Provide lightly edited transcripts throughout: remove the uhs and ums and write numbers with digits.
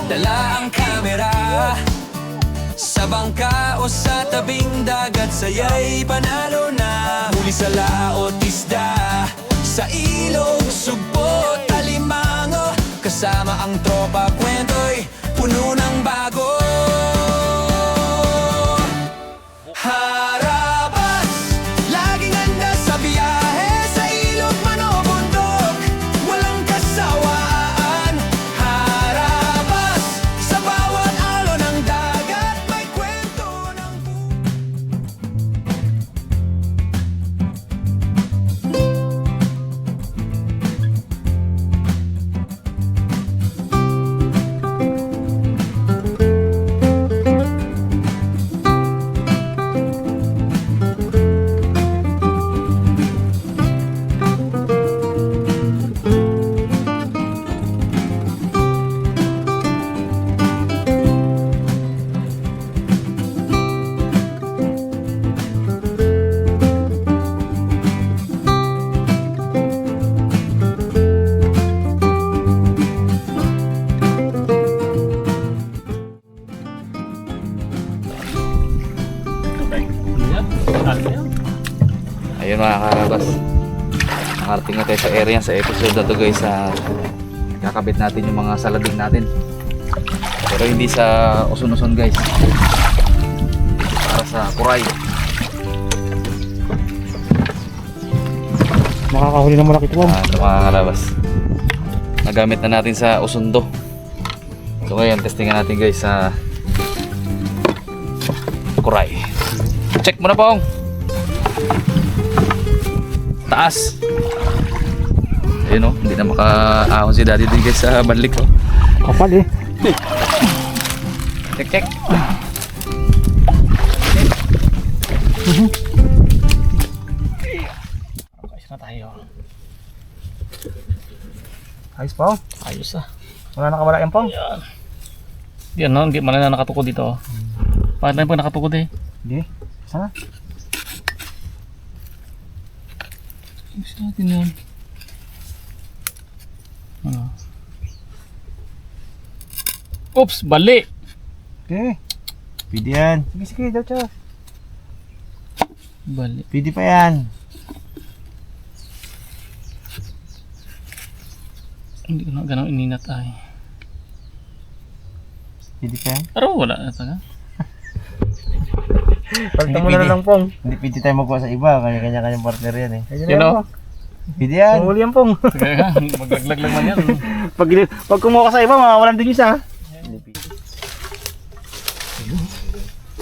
dala ang kamera. Sa bangka o sa tabing dagat, saya'y panalo na. Huli sa laot isda, sa ilog, sugpo, talimango. Kasama ang tropa, kwento'y puno ng bago. Harabas, laging handa sa biyahe. Sa ilog man o bundok, walang kasawaan. Harabas, sa bawat alon ng dagat, may kwento ng Ayun mga karabas, nakarating na tayo sa area sa episode na to guys. Kakabit natin yung mga salabing natin, pero hindi sa uson-uson guys, para sa kuray. Makakahuli ng malaki ito. Ito mga karabas, nagamit na natin sa usundo. So ngayon testingan natin guys sa kuray. Check mo na pong taas. Ayun o, hindi na makaahon si daddy din guys sa banlik o. Kapal eh. Check check. Ayos na tayo. Ayos pa oh. Ayos ah. Wala nakawala yan pong. Yan no, hindi man na nakatukod dito. Paano na po nakatukod eh? Hindi. Sana? Ayos natin yun. Oops, bali. Okay. Pwede yan. Sige sige daw siya. Bali. Pwede pa yan. Hindi ko na ganang ininat ay. Pwede pa yan. Pero wala na taga. Pagka mo na lang pong. Hindi pwede tayo magkuha sa iba. Kanya-kanyang partner yan eh. You know? Pwede yan. Mahuli yan pong. Kaya maglaglag man yan. Pag kumuha ka sa iba, makawalan din isa.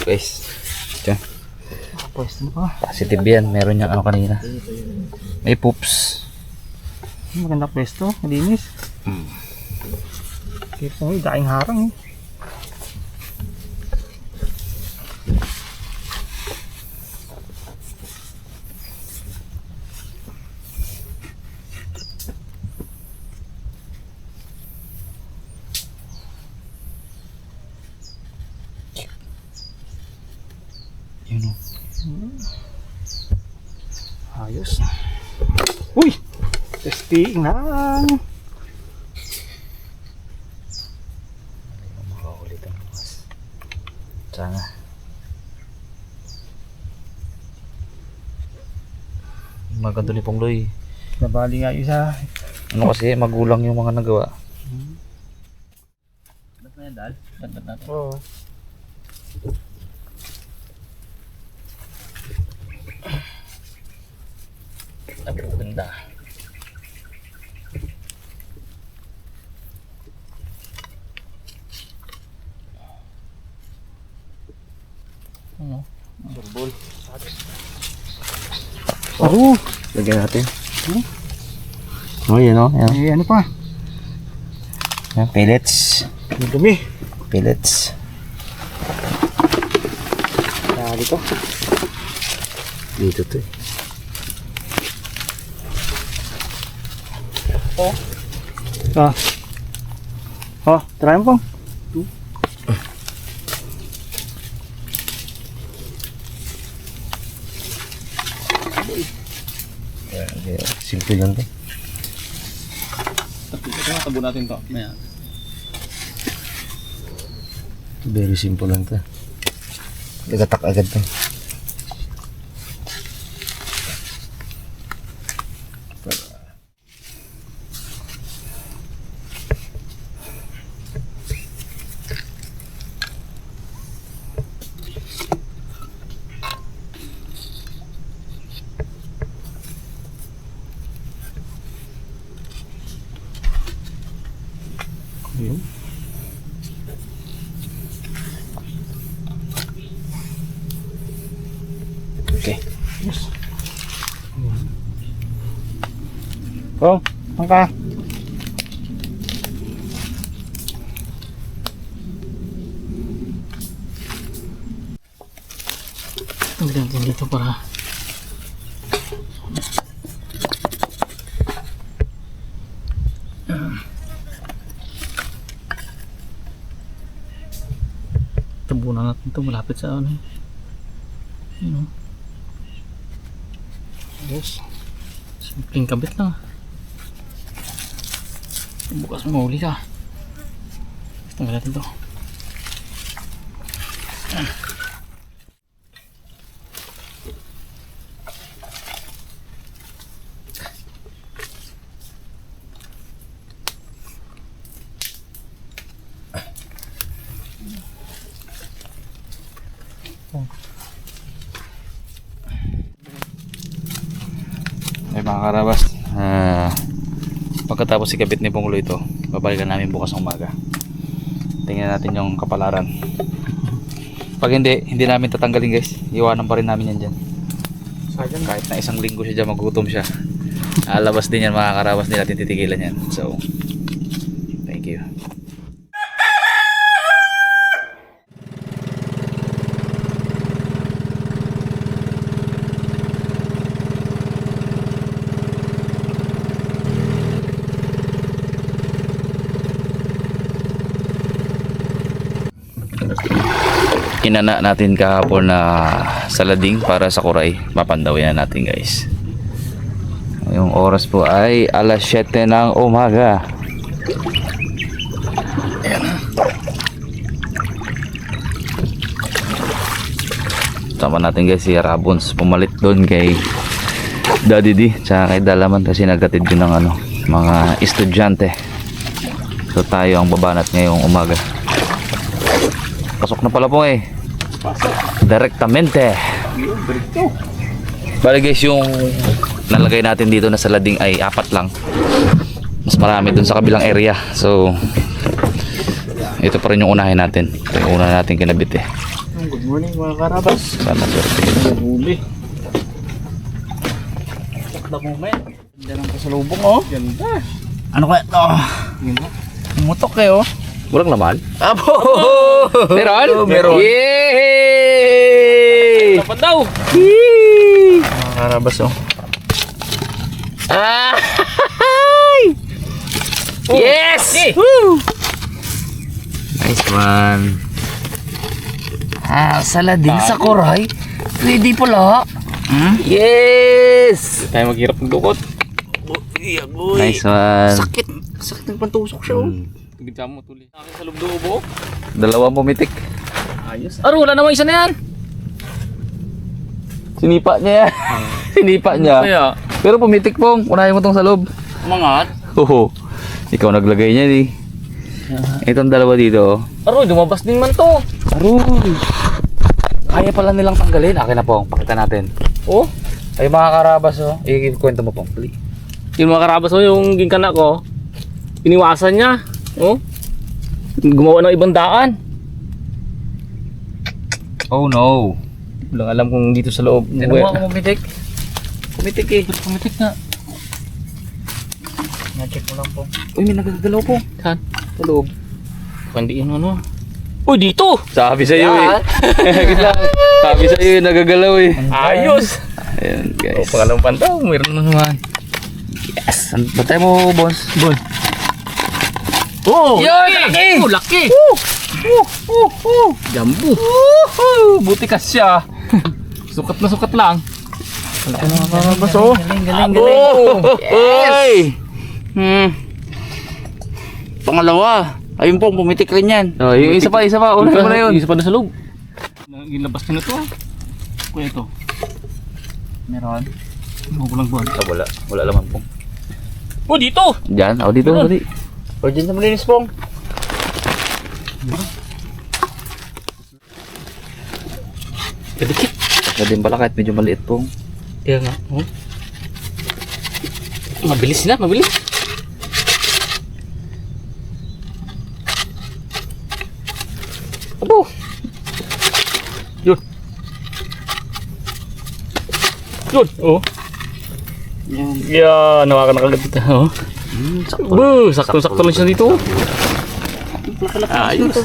Guys, tiyan. Pwesto mo pa. Positive yan. Meron niyang ano kanina. May poops. Maganda pwesto. Malinis. Kaya po eh, daing harang eh. Yun o. Ayos. Uy! Testing na. Makakaulit ang bukas. Sana. Maganda ni Pongloy. Nabali nga isa. Ano kasi magulang yung mga nagawa. Ba't na yan, Dal? Ba't natin? Oo. Ganda. Ano? Surbol. Oh, lagyan natin. Oh, yan o. Yan. Eh, ano pa? Yan, pellets. Ang dumi. Pellets. Dali to. Dito to eh. Ah. Oh, try mo pong. Okay, simple lang to. Tabo natin to. Maya. Very simple lang to. Nagatak agad to. Yun. Okay. Yes. Oh, angka. Ang natin dito para tabunan natin ito malapit sa ano. Yun, oh. Yes. Simpleng kabit lang. Bukas mo mahuli ka. Tanggal natin to. Ay mga karabas, pagkatapos ikabit ni Ponglo ito, babalikan namin bukas ng umaga. Tingnan natin yung kapalaran. Pag hindi namin tatanggalin guys, iwanan pa rin namin yan dyan. Kahit na isang linggo siya dyan, magutom siya, alabas din yan mga karabas, din natin titigilan yan. So, thank you. Inana natin kahapon na salading para sa kuray. Papandawin na natin guys. Yung oras po ay alas 7 ng umaga. Ayan. Sama natin guys si Rabons. Pumalit doon kay Daddy D tsaka kay Dalaman kasi nagkatid yun ng ano, mga estudyante. So tayo ang babanat ngayong umaga. Pasok na pala po eh. Direktamente. Bali guys, yung nalagay natin dito na salading ay 4 lang. Mas marami dun sa kabilang area. So ito pa rin yung unahin natin. Ito yung una natin kinabit eh. Good morning mga karabas. Sana swerte. Huli. Check the moment. Ganda ng pasalubong oh. Ganda. Ano kaya ito? Mutok kayo. Walang laman? Apo! Meron? Meron. Yay! Dapat daw. Mga karabas oh. Ah! Oh. Yes! Woo! Nice one. Saladin sa kuray. Pwede pala. Yes! Tayo maghirap ng dukot. Nice one. Sakit. Sakit ng pantusok siya oh. Tignan mo tuloy. Akin sa lubdo-ubo. Dalawang pumitik. Ayos. Aro, wala namang isa na yan. Sinipa niya yan. Sinipa niya. Kaya, Pero pumitik pong. Unahin mo tong sa loob. umangat. Oo. Ikaw naglagay niya eh. Itong dalawa dito. Aro, lumabas din man to. Aroy. Kaya pala nilang tanggalin. Akin na pong. Pakita natin. Oh, Ay mga karabas oh. Ikikwento mo pong. yung mga karabas mo, yung ginkana ko, iniwasan niya. Oh, gumawa ng ibang daan. Oh no. Walang alam kung dito sa loob. Sino mo ako pumitik? Pumitik eh. Pumitik na. Na-check mo lang po. Uy, may nagagalaw po. Saan? Sa loob. Pandiin mo no. Uy, dito! Sabi sa'yo eh. Sabi sa'yo nagagalaw eh. Ayos! Ayan guys. Pangalawang pantaw, mayroon na naman. Yes. Batay mo boss. Bon. Oh! Yun, laki! Oh, laki! Jambu! Buti ka siya. Sukat na sukat lang. Laki na karabas oh. Galing. Oh! Yes! Pangalawa. Ayun po, pumitik rin yan. Oh, yung isa pa. Ulit mo na yun. Isa pa na sa loob. Ilabas ko na to. Kuya to. Meron. Magulang buwan. Wala laman pong. Oh, dito! Diyan, dito. Meron. Dali. O dyan sa malinis pong. Kadikit. Kasi din pala kahit medyo maliit pong. Kaya nga. Oh. Mabilis na, mabilis. Abo! Yun. Yun, oh. Yan. Yan, nawakan na kagad dito. Oh. Sakto lang siya dito. Ayos.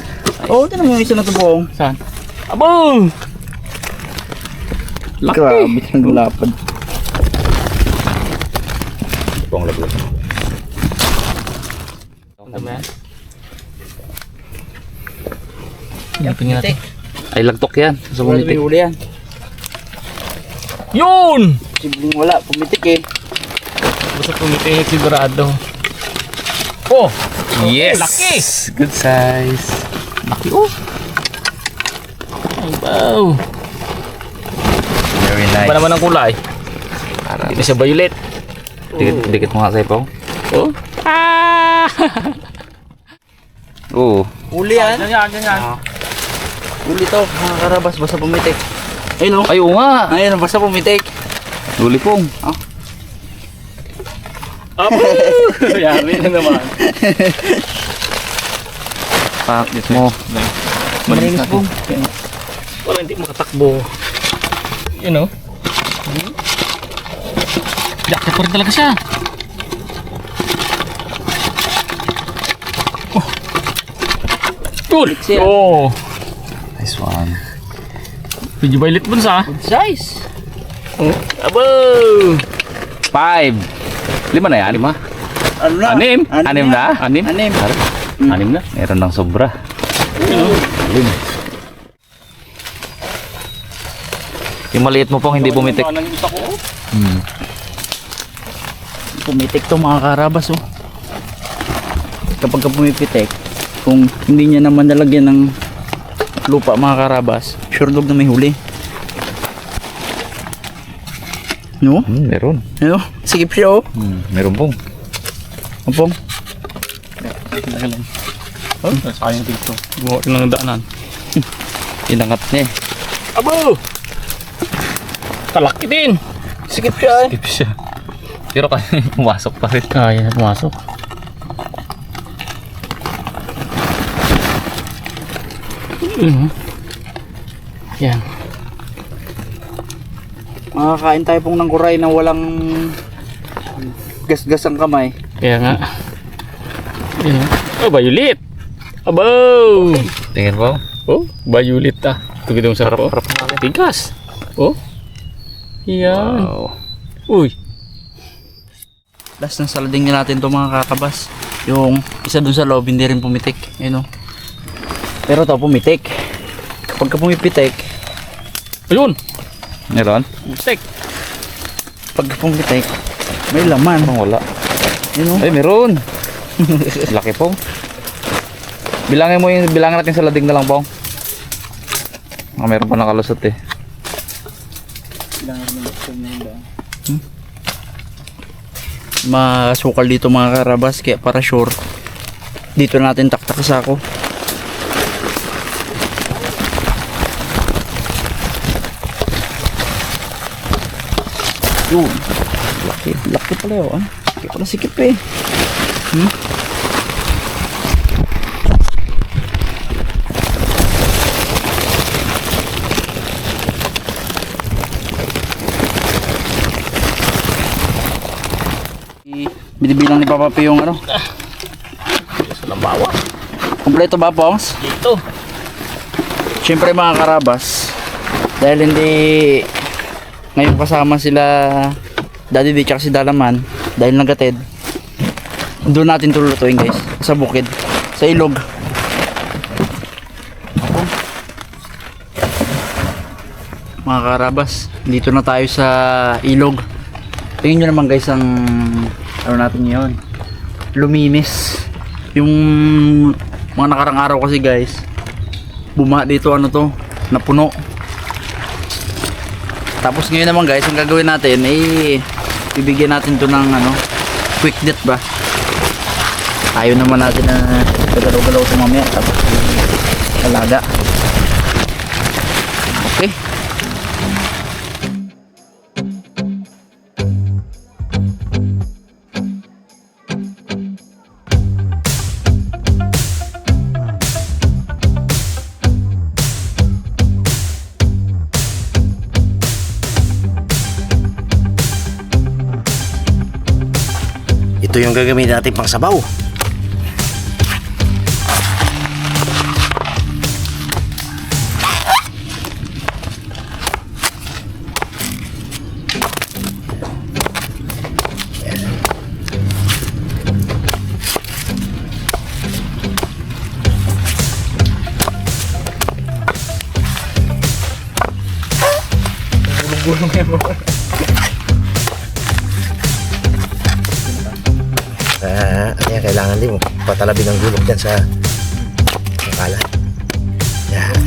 Oo, tinan mo yung isa na ito pong. Saan? Abo! Laki. Grabe ang lapad. Pong laglag. Yapin natin. Ay, lagtok yan. Sa Wala may pumitik. huli yan. Yun! Sibling wala, pumitik eh. Basta pumitik sigurado. Oh! Yes! Laki! Good size. Laki oh! Ay, wow! Very nice. Iba naman ang kulay. Hindi na siya violet. Dikit mo nga sa'yo pong. Oh! Ah! Oo. Huli yan. Ganyan. Huli to, mga karabas, basta pumitik. Ayun o. Ay, oo nga. Ayun, basta pumitik. Luli pong. Abo! Yari na naman. Pakit mo. Malinis pong. Wala hindi makatakbo. You know? Jakta pa rin talaga siya. Oh! Good! siya. Oh! Nice one. Medyo violet bunsa. Good size. Oh! Abo! 5. 5 na yan. 5. Ano na? Anim. Anim na? Anim? Anim. Anim na. Meron ng sobra. Yung maliit mo pong hindi pumitik. Pumitik to mga karabas oh. Kapag ka pumipitik, kung hindi niya naman nalagyan ng lupa mga karabas, sure dog na may huli. No? Meron. Ano? Sige siya oh. Meron pong. Apong. Oh, sayang dito. Gumawa rin ng daanan. Inangat niya eh. Abo! Kalaki din! Sige siya eh. Skip siya. Pero kasi pumasok pa rin. Kaya na pumasok. Yan. Makakain tayo pong ng kuray na walang gasgas ang kamay. Kaya nga. Yan. Oh, violet! Abo! Tingin po. Oh, violet ah. Ito gitong sarap oh. Tigas. Oh. Yan. Wow. Uy. Last na salading natin to mga kakabas. Yung isa dun sa loob hindi rin pumitik. Ayun o. Pero to pumitik. Kapag ka pumipitik, Ayun. Meron? Steak. pag pumitik, may laman. Pong wala. Ayun o. Ay, meron. Laki pong. Bilangin natin sa lading na lang pong. Meron pa nakalusot eh. Masukal dito mga karabas, kaya para sure dito natin taktak sa ako. Yun, laki pala yun. Laki pala sikip eh. Binibilang ni Papa P yung ano. Sa lambawa. Kompleto ba, Pongs? Dito. Siyempre mga karabas, dahil hindi ngayon kasama sila Daddy D tsaka si Dalaman, dahil nagatid, doon natin tulutuin guys, sa bukid, sa ilog. Mga karabas, dito na tayo sa ilog. Tingnan nyo naman guys ang ano natin ngayon, luminis yung Mga nakarang araw kasi guys, bumaha dito ano to, napuno. Tapos ngayon naman guys, ang gagawin natin ay bibigyan natin to ng ano, quick death ba. Ayaw naman natin na galaw-galaw ito mamaya. Tapos alaga. Okay. Ito yung gagamitin natin pang sabaw. Ayan, kailangan din mo patalabi ng gulok dyan sa kalat. Yan.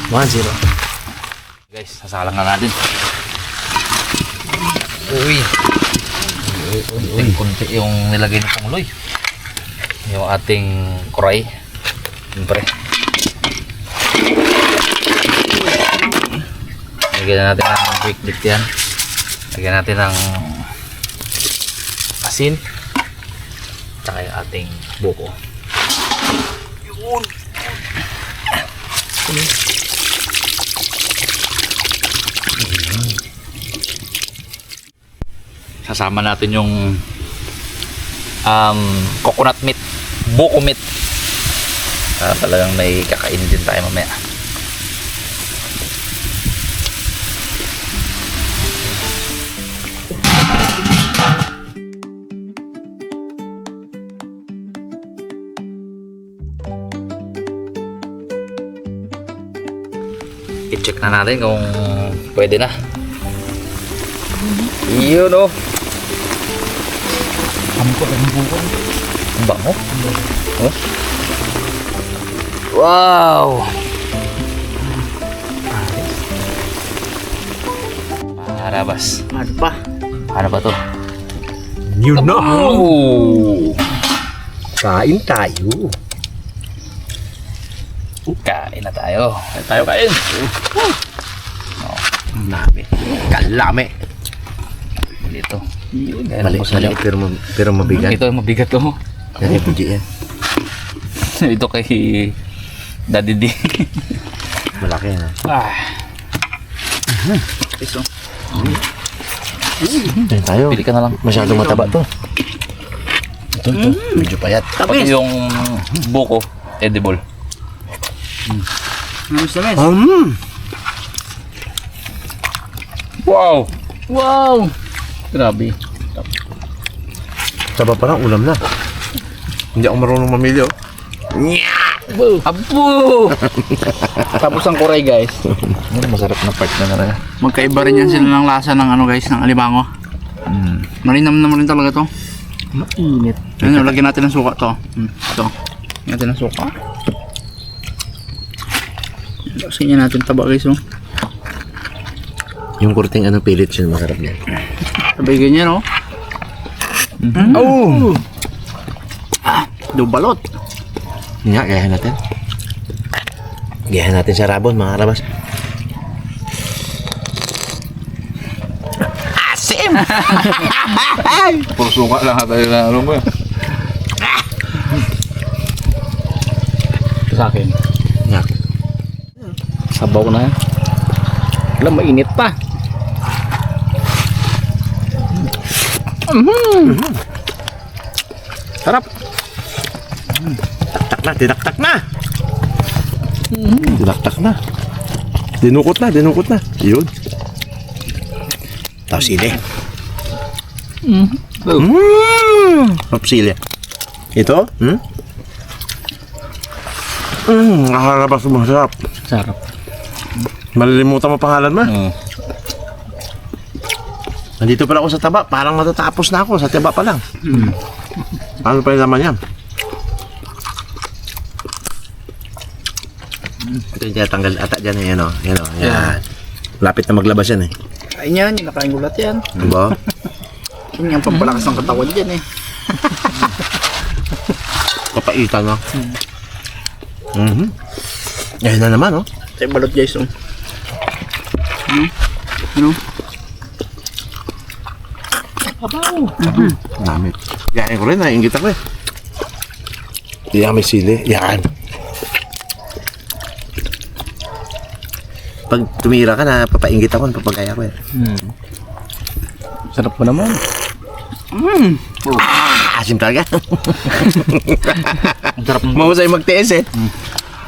1-0. Guys, sasalang na natin. Uy. Kunti yung nilagay ng pangloy. Yung ating kuray. Siyempre. Lagyan natin ng quick dip yan. Lagyan natin ng asin. Tsaka yung ating buko. Yun. Sasama natin yung coconut meat, buko meat. Talagang may kakainin din tayo mamaya. I-check na natin kung pwede na. Yun o. Ang bango. Oh. Wow. Marabas. Ano pa? Ano ba to? Yun na. Oh. Kain tayo. Kain na tayo. Kain. Nami. Kalami. Dito. Maliit pero mabigat. Ito mabigat to. Yan yung puji yan. Ito kay Daddy D. Malaki yan. Piso. Yan tayo. Pili ka na lang. Masyadong mataba to. Ito. Medyo payat. Pati yung buko, edible. Namis. Wow! Wow! Grabe. Taba pa lang, ulam na. Hindi ako marunong mamili oh. Apo! Tapos ang kuray guys. Masarap na part na talaga. Magkaiba rin yan sila ng lasa ng ano guys, ng alimango. Malinam naman rin talaga to. Mainit. Ano, lagyan natin ng suka to. Ito. Lagyan natin ng suka. Kasi niya natin taba guys oh. Yung kurting ano pilit siya masarap yan. Sabay ganyan oh. Oh! Dubalot. Nga, gayahin natin. Gayahin natin sa rabon mga karabas. Asim! Puro suka lang tayo na ano mo. Ito sa akin. Nga. Sabaw na yan. Alam, mainit pa. Sarap. Taktak na, tinaktak na! Tinaktak na. Dinukot na. Yun. Tapos sili. Tapos sili. Ito? Nakakarabas mo, masarap. Sarap. Malilimutan mo pangalan mo? Nandito pala ako sa taba. Parang matatapos na ako. Sa taba pa lang. Ano pa yung laman yan? Ito yung tinatanggal ata dyan eh. Yan o. Yan o. Yan. Lapit na maglabas yan eh. Kain yan, yung nakain gulat yan. Diba? Yun yung pampalakas ng katawan dyan eh. Kapaitan no? Yan na naman oh. Tayo balot guys oh. Ano? Dami. Yan ko rin, nainggit ako eh. Yan may sili. Yan. Pag tumira ka na, papainggit ako, papagaya ko eh. Sarap mo naman. Asim talaga. Ang sarap ng Mahusay magtiis eh.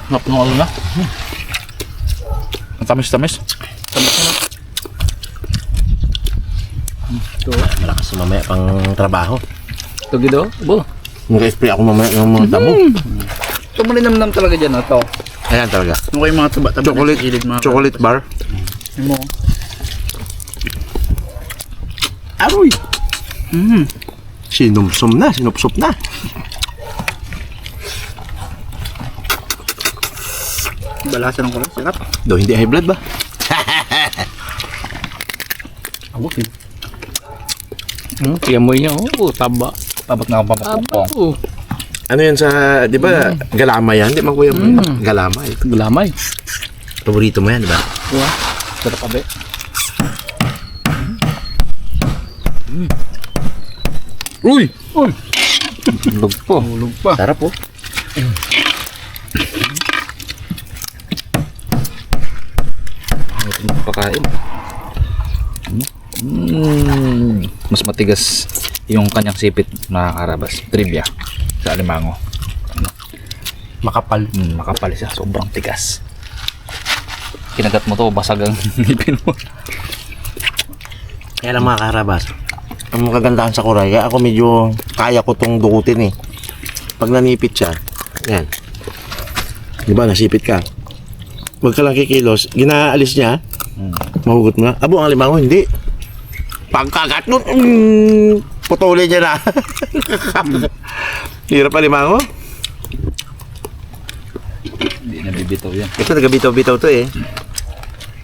sarap ng ano na. Ang tamis-tamis. Malakas na mamaya pang trabaho. Tugido? Bo. Nag-spray ako mamaya ng mga damo. Ito malinamnam talaga dyan ito. Ayan talaga. Ano kayo mga taba-taba Chocolate, na kilid mga chocolate bar. mo. Aroy! Sinumsum na, sinupsup na. Balasan ng kulay. Sarap. Do hindi high blood ba? Abot eh. Tiyamoy niya. Oh, taba. Tabak na akong Taba. pampapok. Oh. Ano yan sa, di ba, galama yan? Di ba kuya mo yan? Galama eh. Gulamay. Paborito mo yan, di ba? Yeah. Sarap abe. Uy! Uy. Lug po. Ulog pa. Sarap oh. Pakain. Mas matigas yung kanyang sipit na karabas. Trivia sa alimango. Makapal. Makapal siya. Sobrang tigas. Kinagat mo to, basag ang ngipin mo. Kaya lang mga karabas, ang kagandahan sa kuraya, ako medyo kaya ko tong dukutin eh. Pag nanipit siya, yan. Di ba, nasipit ka. Huwag ka lang kikilos, ginaalis niya, mahugot mo na. Abo, ang limango, hindi. Pagkagat nun, putulin niya na. Hirap ang limango. Hindi na bibitaw yan. Ito, nagabitaw-bitaw to eh.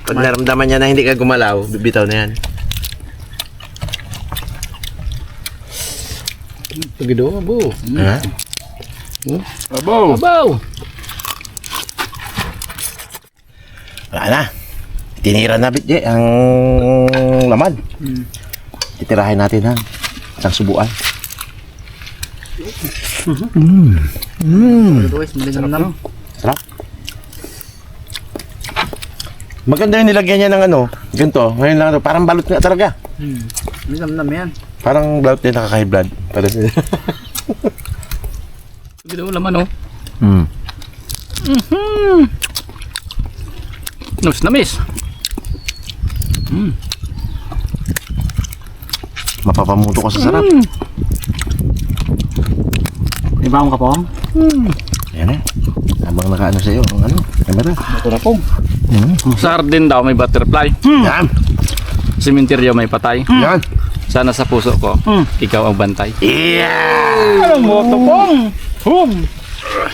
Pag naramdaman niya na hindi ka gumalaw, bibitaw na yan. Tugido. Abo. Ha? Abaw! Abaw. Wala na. Tinira na bitje ang laman. Titirahin natin han. Isang subuan. Guys, malinamnam. Sarap. Maganda yung nilagyan niya ng ano, ganito. Ngayon lang ito, parang balot nga talaga. Malinamnam yan. Parang balot din nakaka-high blood. Para sa... Tugido laman oh. Nus na miss. Mapapamuto ko sa sarap. May baong ka po? Yan eh. Habang nakaano sa'yo, ang ano, kamera. Ito na po. Sardin daw may butterfly. Yan! Simenteryo may patay. Yan! Sana sa puso ko, ikaw ang bantay. Yeah! Anong moto pong? Hum!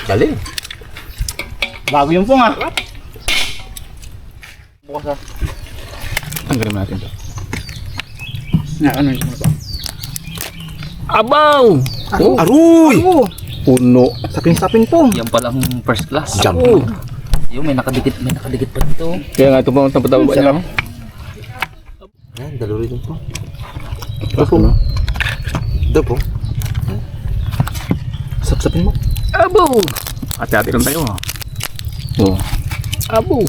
Galing! Bago yung pong ah. Bukas ah. Tanggalin natin to. Na, ano yung moto? Abaw! Oh, Aruy! puno. Sapin-sapin po. Yan palang first class. Jump! Yung may nakadikit pa dito. Kaya nga ito po ang tapataba niya. Yan, daluri din po. Ito po. Ito po. Sapsapin mo. Abaw! Hati-hati lang tayo. Oh. Abaw!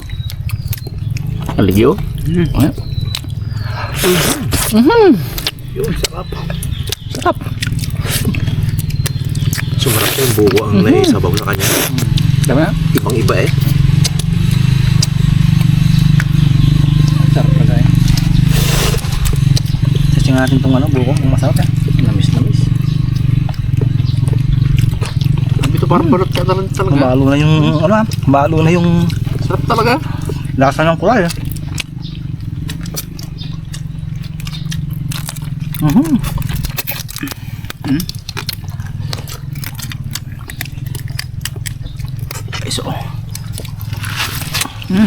Aligyo? Ayan. Yun, sarap. Sarap. Sumarap na yung buko ang naisabaw sa kanya. Dami na. Ibang iba eh. Sarap talaga eh. Sasing natin itong ano, buko. Ang masarap eh. Namis. Ito parang balot ka talaga. Balo na yung, ano ah. Balo na yung... Sarap talaga. Lasa ng kulay eh. Iso. Apak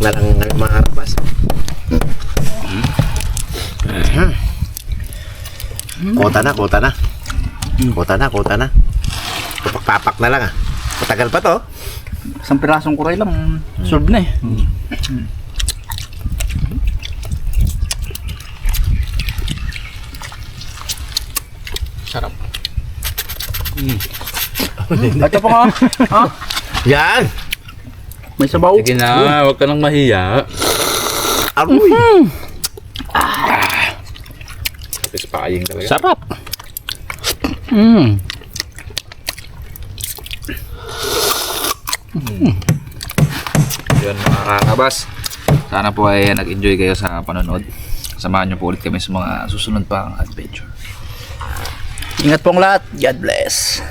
na lang ngayon mga karabas. Kota na. Kota na. Papak na lang ah. Matagal pa to. Isang pirasong kuray lang, solve na eh. Sarap. Ito pa nga. Ha? Yan! May sabaw. Sige na, huwag ka nang mahiya. Aroy! Satisfying talaga. Sarap. Yun mga kakabas. Sana po ay nag-enjoy kayo sa panonood. Samahan niyo po ulit kami sa mga susunod pang adventure. Ingat pong lahat. God bless.